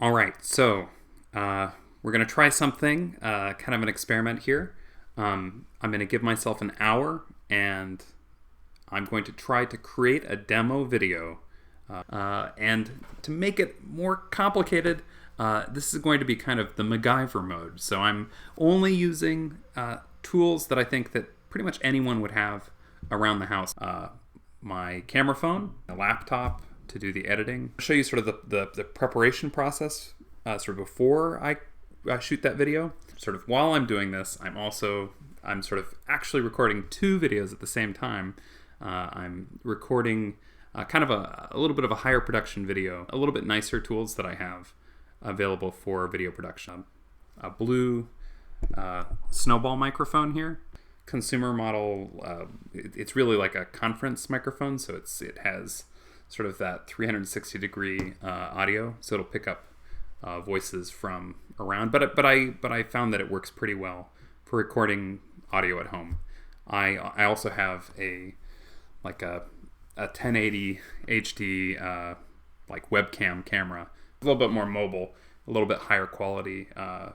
All right, so we're going to try something, kind of an experiment here. I'm going to give myself an hour and I'm going to try to create a demo video. And to make it more complicated, this is going to be kind of the MacGyver mode. So I'm only using tools that I think that pretty much anyone would have around the house. My camera phone, a laptop to do the editing. I'll show you sort of the preparation process sort of before I shoot that video. Sort of while I'm doing this, I'm sort of actually recording two videos at the same time. I'm recording kind of a little bit of a higher production video, a little bit nicer tools that I have available for video production. A blue snowball microphone here. Consumer model, it's really like a conference microphone, so it has sort of that 360 degree audio, so it'll pick up voices from around. But I found that it works pretty well for recording audio at home. I also have a 1080 HD like webcam camera, a little bit more mobile, a little bit higher quality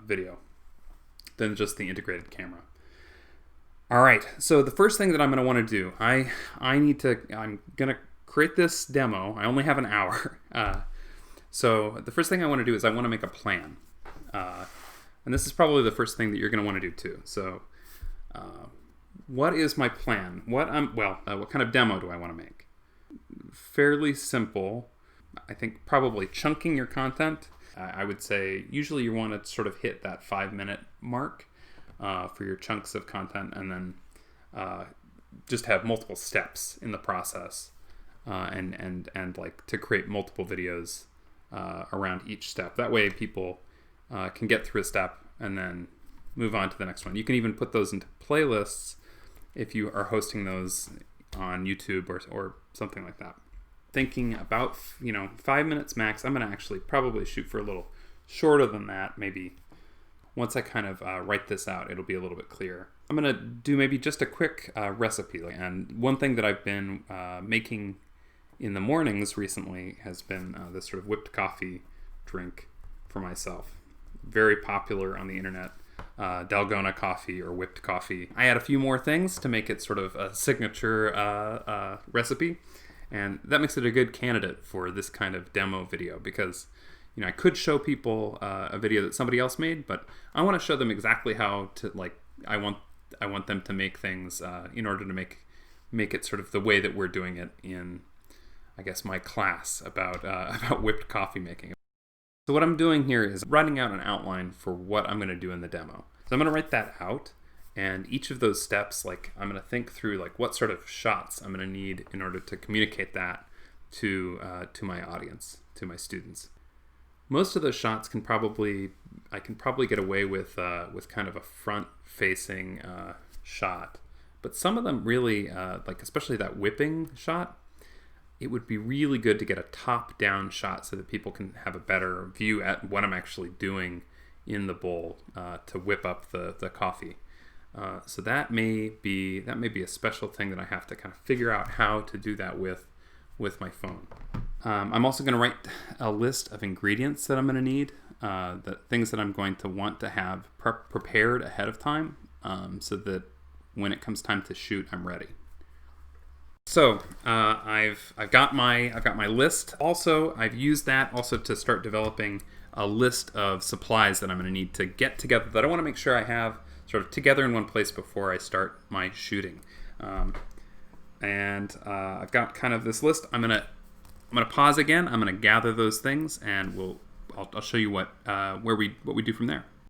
video than just the integrated camera. All right, so the first thing that I'm going to want to do, I'm going to create this demo. I only have an hour. So the first thing I want to do is I want to make a plan. And this is probably the first thing that you're going to want to do too. So what is my plan? What kind of demo do I want to make? Fairly simple. I think probably chunking your content. I would say usually you want to sort of hit that 5-minute mark for your chunks of content, and then just have multiple steps in the process, and like to create multiple videos around each step. That way people can get through a step and then move on to the next one. You can even put those into playlists if you are hosting those on YouTube or something like that. Thinking about 5 minutes max. I'm going to actually probably shoot for a little shorter than that. Maybe once I kind of write this out, it'll be a little bit clearer. I'm going to do maybe just a quick recipe. And one thing that I've been making in the mornings recently has been this sort of whipped coffee drink for myself. Very popular on the internet. Dalgona coffee or whipped coffee. I add a few more things to make it sort of a signature recipe, and that makes it a good candidate for this kind of demo video, because I could show people a video that somebody else made, but I want to show them exactly how to, I want them to make things in order to make it sort of the way that we're doing it in, I guess, my class about whipped coffee making. So what I'm doing here is writing out an outline for what I'm going to do in the demo. So I'm going to write that out, and each of those steps, I'm going to think through what sort of shots I'm going to need in order to communicate that to my audience, to my students. Most of those shots I can probably get away with kind of a front-facing shot, but some of them really, especially that whipping shot, it would be really good to get a top-down shot so that people can have a better view at what I'm actually doing in the bowl to whip up the coffee. So that may be a special thing that I have to kind of figure out how to do that with my phone. I'm also going to write a list of ingredients that I'm going to need, the things that I'm going to want to have prepared ahead of time, so that when it comes time to shoot, I'm ready. So I've got my list. Also, I've used that also to start developing a list of supplies that I'm going to need to get together, that I want to make sure I have sort of together in one place before I start my shooting. And I've got kind of this list. I'm gonna pause again. I'm gonna gather those things, and I'll show you what we do from there.